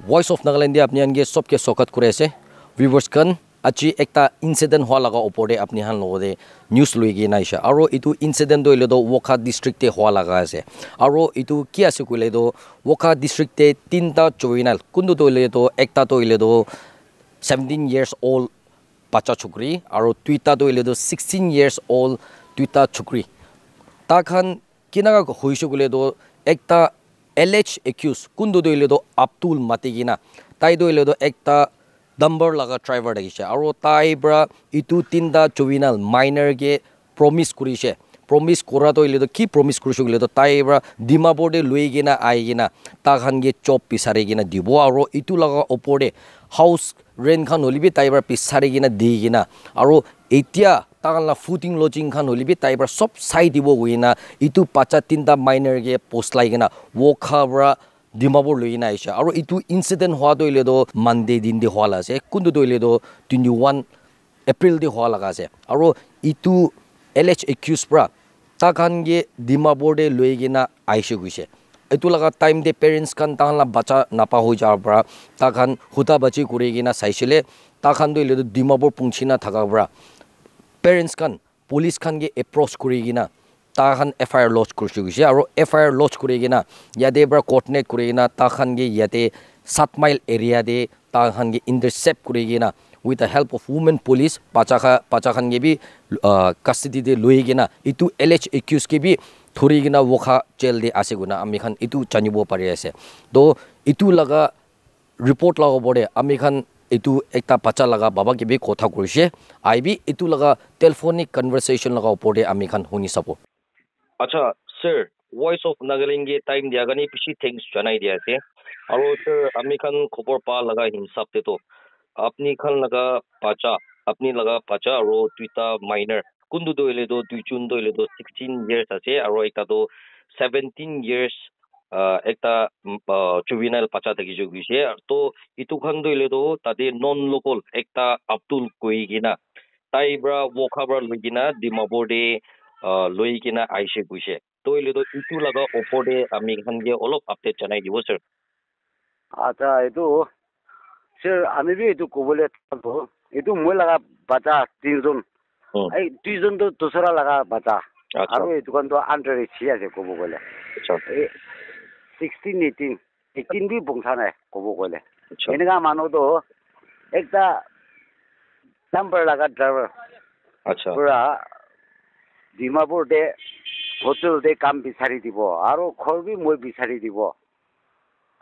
Voice of Nagaland dia apni ange sobke sokat kure ase viewers kan achi ekta incident hwa laga opor de apni han logode news loigi naisha aro itu incident do ile do Wokha district te hwa laga ase aro itu ki ase kule do Wokha district te tinta juvenile kundu do ile do ekta to ile do 17 years old bacha chukri aro tuita do ile do 16 years old tuita chukri ta khan kinaga hoishu kule do ekta LH accused kundu do ile do Abdul Matigina tai do ile do ekta number laga driver dagisha aro tai bra itu tinda juvenile minor ge promise kurise promise kora to ile do ki promise kurishu ile do tai bra Dimapur de loigina aigina ta khan ge job pisare gina dibo aro itu laga opore house rent khan holibi tai bra pisare gina digina aro etia takanla footing lodging khan holibi tai bra sob sai dibo guina itu pacha tinta minor ge post laigina Wokha bra Dimapur loina aisha aro itu incident hwa do ile do Monday din de hwa la ase kundu do ile do 21 April de hwa laga ase aro itu LH accused bra ta khan ge Dimapur de loigina aisha guise itu laga time de parents kan tahanla bacha napa hoi jar bra ta khan huta bachi kurigina saisile ta khan do ile do Dimapur pungchina thaka bra parents kan police kan ge approach kurigina ta khan FIR lodge kurchu gise aro FIR lodge kurigina yade bra coordinate kurigina ta khan ge yate 7 mile area de ta khan ge intercept kurigina with the help of women police pacha khan ge bi custody de loigina itu LH accused ke bi thorigina Wokha jail de ase guna ami khan itu chanibo pari ase to itu laga report laga bode ami khan itu ekta pacha laga baba ke bi kotha kurise aibi itu laga telephonic conversation laga opore ami khan huni sapo अच्छा sir voice of Nagaland ge time dia gani pishi thanks janai dia ase aro sir ami khan khobor pa laga hinsap te to apni khan laga pacha apni laga pacha aro tuita minor kundu do ile do tuichun do ile do 16 years ase aro ekta do 17 years ekta juvenile pacha tagi jo gise to itu khan do ile do tade non local ekta Abdul koigina tai bra Wokha bra lugina Dimapur de loigina aise guise to ile do itu laga opode ami khan ge olop update janai dibo sir আচ্ছা এইটো sir আমি B এইটো ক'বলৈ থাকো এইটো মই লগা বাচ্চা তিনজন এই দুইজন তো দোসরা লগা বাচ্চা আৰু এই দোকানটো আণ্ডাৰ এছি আছে ক'ব গ'লে এই 16 18 বি বংশা নাই ক'ব গ'লে এনেকা মানুহটো একটা নাম্বাৰ লগা ড্ৰাইভাৰ পুৰা ডিমাপুৰ দে হোটেল দে কাম বিচাৰি দিব আৰু ঘৰ বি মই বিচাৰি দিব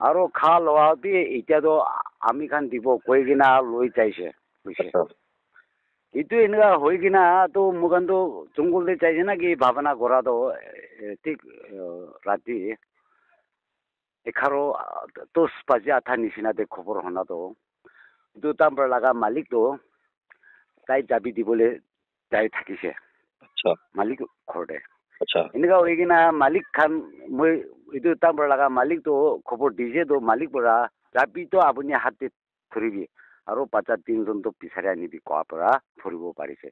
আৰু খা লোৱা বি এতিয়াতো আমি খান দিব কৈ কিনা লৈ যাইছে এইটো এনেকুৱা হৈ কিনা তো মোকানটো জংঘলতে যাইছে না কি ভাৱনা কৰাটো ঠিক ৰাতি 11:10 বাজি 8 নিচিনাতে খবৰ শুনাটো এইটো তাৰ লগা মালিকটো তাই যাবি দিবলৈ যাই থাকিছে মালিক ঘৰতে এনেকুৱা হৈ কিনা মালিক খান মই এইটো তাৰ লগা মালিকটো খবৰ দিছে তো মালিক পৰা যাবিতো আপুনি হাতে ধৰিবি আৰু বাচ্চা তিনজনটো বিচাৰি আনিবি কোৱাৰ পৰা ধৰিব পাৰিছে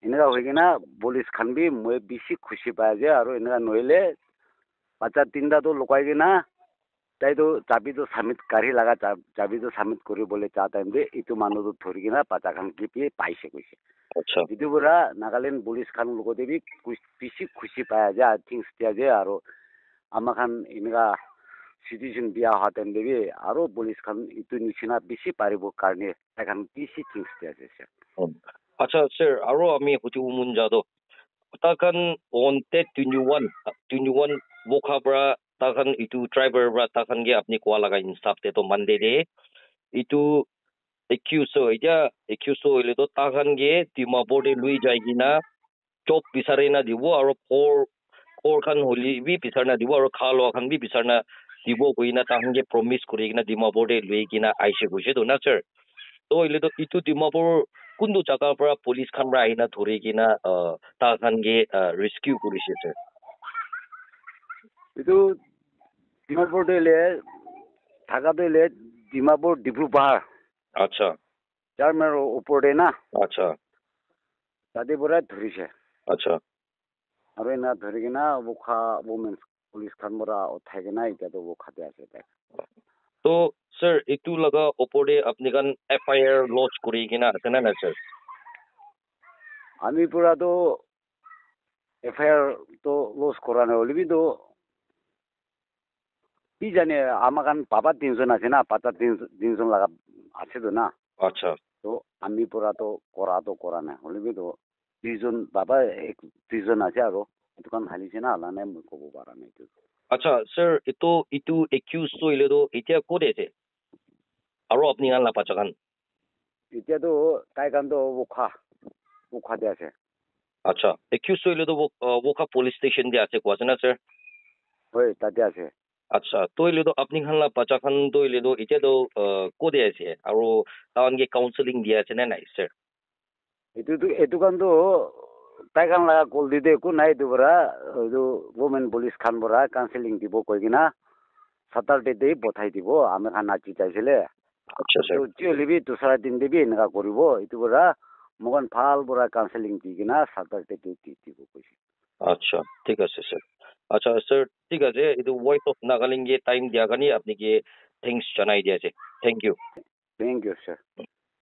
এনেকুৱা হৈ কিনা পুলিচ খান বি মই বেছি খুচি পাই যে আৰু এনেকুৱা নহ'লে বাচ্চা তিনিটাটো লুকাই কিনা তাইতো যাবিতো চামিট গাড়ী লগা যাবিতো চামিট কৰিবলৈ যা টাইম দে এইটো মানুহটো ধৰি কিনা বাচ্চা খান কিপি পাইছে কৈছে এইটো পৰা নাগালেণ্ড পুলিচ খান লগতে বি বেছি খুচি পাই যে থিংছ দিয়া যে আৰু আমাৰ খান এনেকুৱা চিটুৱেশ্যন বিয়া হোৱা টাইম দেবি আৰু পুলিচ খান এইটো নিচিনা বেছি পাৰিব কাৰণে এখন বেছি থিংছ দিয়া আছে আচ্ছা স্যাৰ আৰু আমি হতি উমুন যাদো তাকান অনতে 21 Wokha bra takan itu driver bra takan ge apni kwa laga insap te to Monday de itu accuse ile to takan ge Dimapur de lui jai gina job bisare na dibo aro kor khan holi bi bisarna dibo aro khalo khan bi bisarna dibo koina takan ge promise kuri gina Dimapur de lui gina aise guise to na sir to ile to itu Dimapur kundu jaga pra police khan bra aina thori gina takan ge rescue kurise sir itu Dimapur দিলে থাকা দিলে ডিমাপুৰ ডিব্ৰু পাহাৰ আচ্ছা যাৰ মেৰ ওপৰতে না আচ্ছা তাতে পৰা ধৰিছে আচ্ছা আৰু এনা ধৰি কিনা Wokha ওমেন্স পুলিচ খান পৰা উঠাই কিনা এতিয়াতো Wokhaতে আছে তাই তো স্যাৰ এইটো লগা ওপৰে আপনি কান FIR লঞ্চ কৰি কিনা আছে না নাই স্যার? আমি পুরা তো FIR তো লস করা নাই হলে তো কি জানি আমার কান বাবা 3 জন আছে না, পাতা 3 জন লাগা আছে তো না। আচ্ছা। তো আমি পুরা তো করা নাই হলে তো 2 জন বাবা 2 জন আছে আর itu kan হালিছে না আলা নাই মই কব পারা নাই তো। আচ্ছা স্যার ইটো একিউজ তো ইলে তো এতিয়া ক'ত আছে আৰু আপনি কান নাপাচা কান? এতিয়া তো তাই কান তো ওখা দিয়ে আছে। আচ্ছা একিউজ তো ইলে তো ওকা পুলিশ স্টেশন দিয়ে আছে কোয়াছে না স্যার? হয় তাতে আছে। আচ্ছা তো ইলে তো আপনি খান নাপাচা খান তো ইলে তো এতিয়া তো ক'তে আছে আৰু তাওয়ানকে কাউন্সেলিং দিয়া আছে না নাই স্যার? এইটো কান তো তাই কান লাগা কল দিতে একো নাই তো বরা ওমেন পুলিশ খান বরা কাউন্সেলিং দিব কই কিনা সাতারডে পঠাই দিব আমি খান নাচি চাইছিলে। আচ্ছা স্যার। লিবি 2-3 দিবি এনেকা কৰিব এইটো বৰা মোকান ভাল বৰা কাউন্সেলিং দি কিনা সাতারডে দিব কৈছে। আচ্ছা ঠিক আছে স্যার। আচ্ছা স্যার ঠিক আছে ಇದು ವಾಯ್ಸ್ ಆಫ್ ನಾಗಾಲಿಂಗ್ಗೆ ಟೈಮ್ ದಿಯಾಗನಿ আপনি কি থ্যাঙ্কস জানাই দিয়েছে। Thank you. Thank you sir.